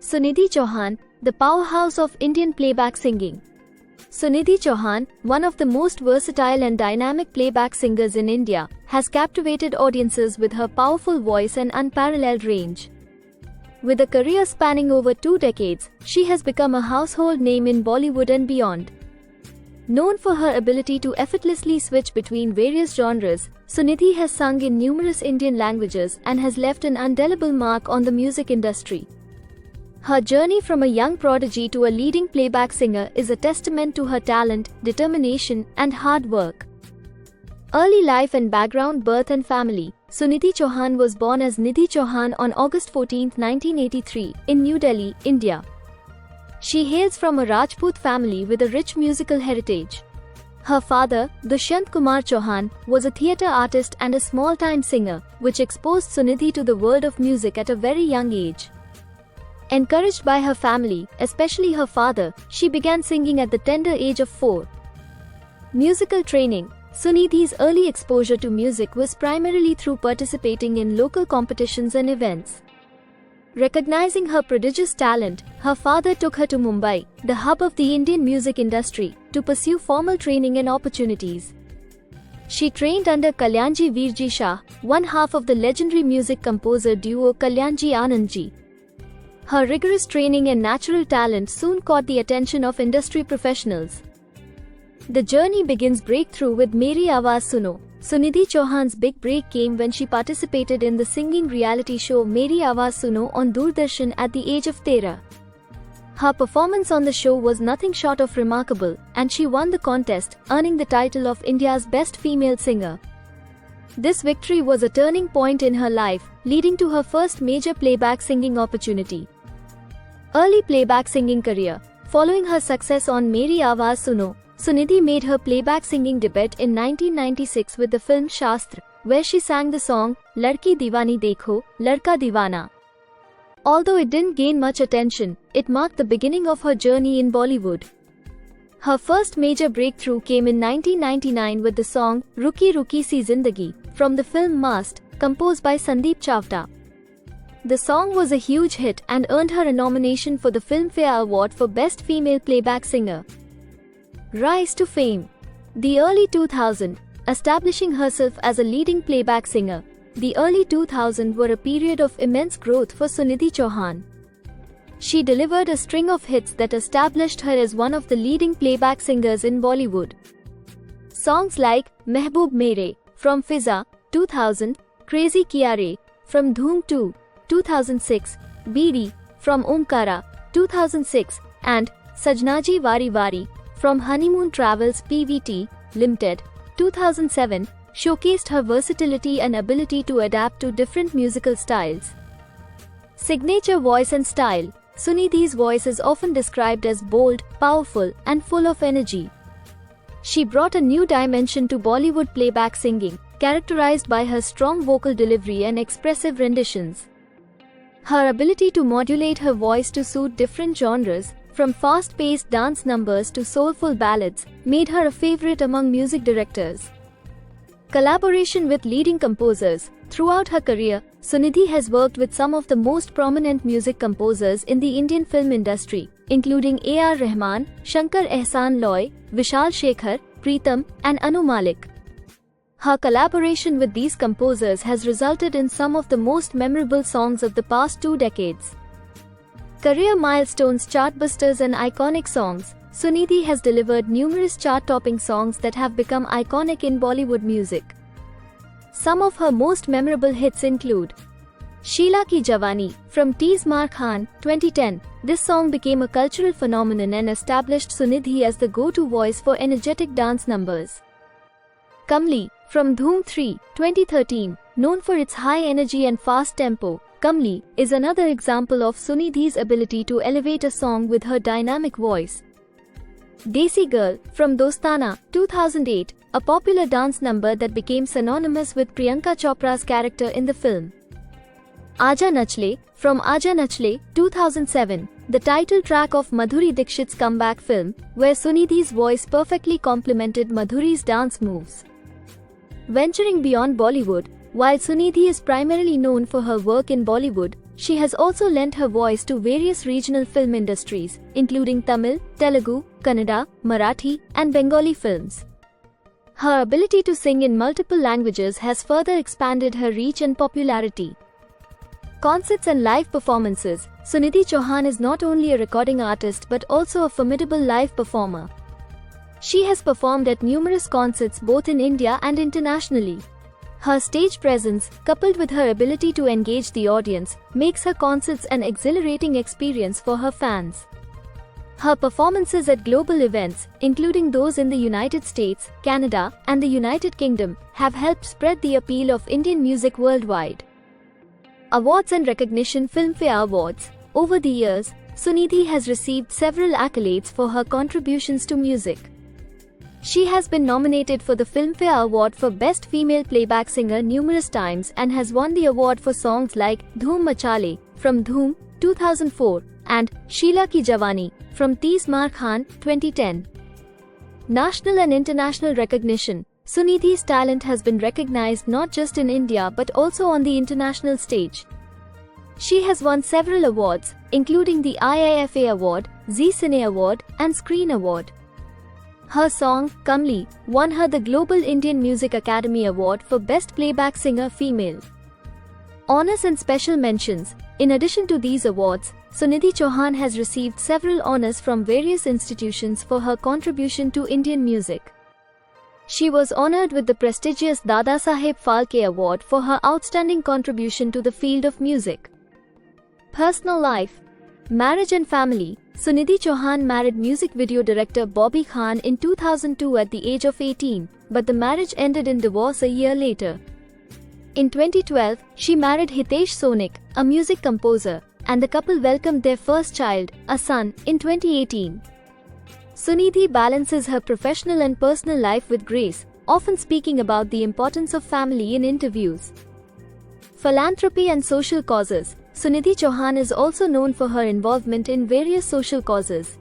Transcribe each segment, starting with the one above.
Sunidhi Chauhan, the powerhouse of Indian playback singing. Sunidhi Chauhan, one of the most versatile and dynamic playback singers in India, has captivated audiences with her powerful voice and unparalleled range. With a career spanning over 2 decades, she has become a household name in Bollywood and beyond. Known for her ability to effortlessly switch between various genres, Sunidhi has sung in numerous Indian languages and has left an indelible mark on the music industry. Her journey from a young prodigy to a leading playback singer is a testament to her talent, determination, and hard work. Early life and background. Birth and family. Sunidhi Chauhan was born as Nidhi Chauhan on August 14, 1983, in New Delhi, India. She hails from a Rajput family with a rich musical heritage. Her father, Dushyant Kumar Chauhan, was a theatre artist and a small-time singer, which exposed Sunidhi to the world of music at a very young age. Encouraged by her family, especially her father, she began singing at the tender age of 4. Musical training. Sunidhi's early exposure to music was primarily through participating in local competitions and events. Recognizing her prodigious talent, her father took her to Mumbai, the hub of the Indian music industry, to pursue formal training and opportunities. She trained under Kalyanji Veerji Shah, one half of the legendary music composer duo Kalyanji Anandji. Her rigorous training and natural talent soon caught the attention of industry professionals. The journey begins breakthrough with Meri Awaaz Suno. Sunidhi Chauhan's big break came when she participated in the singing reality show Meri Awaaz Suno on Doordarshan at the age of 13. Her performance on the show was nothing short of remarkable, and she won the contest, earning the title of India's Best Female Singer. This victory was a turning point in her life, leading to her first major playback singing opportunity. Early playback singing career. Following her success on Meri Awaaz Suno, Sunidhi made her playback singing debut in 1996 with the film Shastra, where she sang the song Ladki Deewani Dekho, Ladka Deewana. Although it didn't gain much attention, it marked the beginning of her journey in Bollywood. Her first major breakthrough came in 1999 with the song Ruki Ruki Si Zindagi from the film Mast, composed by Sandeep Chavda. The song was a huge hit and earned her a nomination for the Filmfare Award for Best Female Playback Singer. Rise to fame. The early 2000s, establishing herself as a leading playback singer. The early 2000s were a period of immense growth for Sunidhi Chauhan. She delivered a string of hits that established her as one of the leading playback singers in Bollywood. Songs like Mehboob Mere from Fiza, 2000, Crazy Kiya Re from Dhoom 2, 2006, Beedi from Omkara, 2006, and Sajnaji Wari Wari from Honeymoon Travels Pvt. Limited, 2007, showcased her versatility and ability to adapt to different musical styles. Signature voice and style. Sunidhi's voice is often described as bold, powerful, and full of energy. She brought a new dimension to Bollywood playback singing, characterized by her strong vocal delivery and expressive renditions. Her ability to modulate her voice to suit different genres, from fast-paced dance numbers to soulful ballads, made her a favorite among music directors. Collaboration with leading composers. Throughout her career, Sunidhi has worked with some of the most prominent music composers in the Indian film industry, including A.R. Rahman, Shankar Ehsaan Loy, Vishal Shekhar, Preetham, and Anu Malik. Her collaboration with these composers has resulted in some of the most memorable songs of the past 2 decades. Career milestones. Chartbusters and iconic songs. Sunidhi has delivered numerous chart-topping songs that have become iconic in Bollywood music. Some of her most memorable hits include Sheila Ki Jawani from Tees Mar Khan, 2010. This song became a cultural phenomenon and established Sunidhi as the go-to voice for energetic dance numbers. Kamli from Dhoom 3, 2013. Known for its high energy and fast tempo, Kamli is another example of Sunidhi's ability to elevate a song with her dynamic voice. Desi Girl from Dostana, 2008, a popular dance number that became synonymous with Priyanka Chopra's character in the film. Aaja Nachle from Aaja Nachle, 2007, the title track of Madhuri Dixit's comeback film, where Sunidhi's voice perfectly complemented Madhuri's dance moves. Venturing beyond Bollywood. While Sunidhi is primarily known for her work in Bollywood, she has also lent her voice to various regional film industries, including Tamil, Telugu, Kannada, Marathi, and Bengali films. Her ability to sing in multiple languages has further expanded her reach and popularity. Concerts and live performances. Sunidhi Chauhan is not only a recording artist but also a formidable live performer. She has performed at numerous concerts both in India and internationally. Her stage presence, coupled with her ability to engage the audience, makes her concerts an exhilarating experience for her fans. Her performances at global events, including those in the United States, Canada, and the United Kingdom, have helped spread the appeal of Indian music worldwide. Awards and recognition. Filmfare Awards. Over the years, Sunidhi has received several accolades for her contributions to music. She has been nominated for the Filmfare Award for Best Female Playback Singer numerous times and has won the award for songs like Dhoom Machale from Dhoom 2004 and Sheila Ki Jawani from Tees Maar Khan 2010. National and international recognition. Sunidhi's talent has been recognized not just in India but also on the international stage. She has won several awards, including the IIFA Award, Zee Cine Award, and Screen Award. Her song, Kamli, won her the Global Indian Music Academy Award for Best Playback Singer Female. Honors and special mentions. In addition to these awards, Sunidhi Chauhan has received several honors from various institutions for her contribution to Indian music. She was honored with the prestigious Dadasaheb Phalke Award for her outstanding contribution to the field of music. Personal life. Marriage and family. Sunidhi Chauhan married music video director Bobby Khan in 2002 at the age of 18, but the marriage ended in divorce a year later. In 2012, she married Hitesh Sonik, a music composer, and the couple welcomed their first child, a son, in 2018. Sunidhi balances her professional and personal life with grace, often speaking about the importance of family in interviews. Philanthropy and social causes. Sunidhi Chauhan is also known for her involvement in various social causes.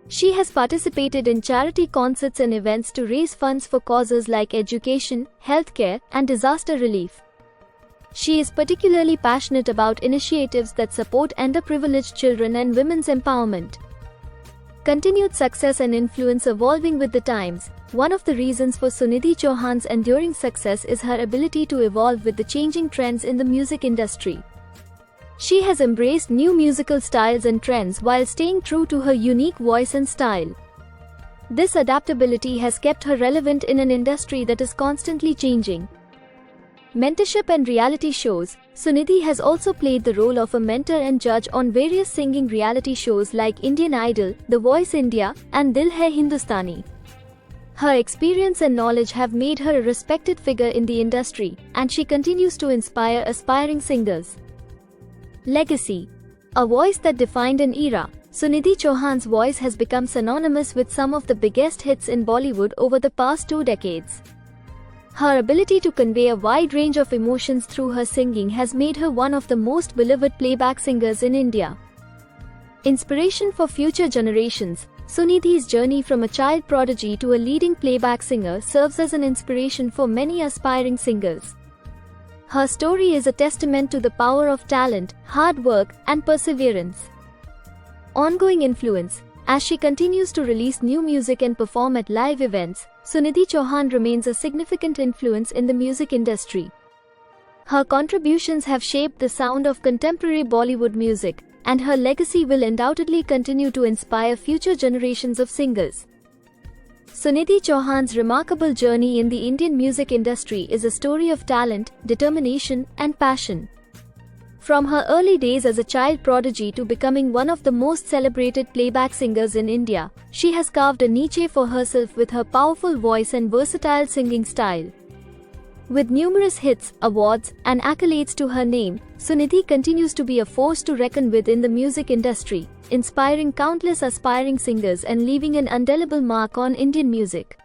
She has participated in charity concerts and events to raise funds for causes like education, healthcare, and disaster relief. She is particularly passionate about initiatives that support underprivileged children and women's empowerment. Continued success and influence. Evolving with the times. One of the reasons for Sunidhi Chauhan's enduring success is her ability to evolve with the changing trends in the music industry. She has embraced new musical styles and trends while staying true to her unique voice and style. This adaptability has kept her relevant in an industry that is constantly changing. Mentorship and reality shows. Sunidhi has also played the role of a mentor and judge on various singing reality shows like Indian Idol, The Voice India, and Dil Hai Hindustani. Her experience and knowledge have made her a respected figure in the industry, and she continues to inspire aspiring singers. Legacy. A voice that defined an era. Sunidhi Chauhan's voice has become synonymous with some of the biggest hits in Bollywood over the past 2 decades. Her ability to convey a wide range of emotions through her singing has made her one of the most beloved playback singers in India. Inspiration for future generations. Sunidhi's journey from a child prodigy to a leading playback singer serves as an inspiration for many aspiring singers. Her story is a testament to the power of talent, hard work, and perseverance. Ongoing influence. As she continues to release new music and perform at live events, Sunidhi Chauhan remains a significant influence in the music industry. Her contributions have shaped the sound of contemporary Bollywood music, and her legacy will undoubtedly continue to inspire future generations of singers. Sunidhi Chauhan's remarkable journey in the Indian music industry is a story of talent, determination, and passion. From her early days as a child prodigy to becoming one of the most celebrated playback singers in India, she has carved a niche for herself with her powerful voice and versatile singing style. With numerous hits, awards, and accolades to her name, Sunidhi continues to be a force to reckon with in the music industry, inspiring countless aspiring singers and leaving an indelible mark on Indian music.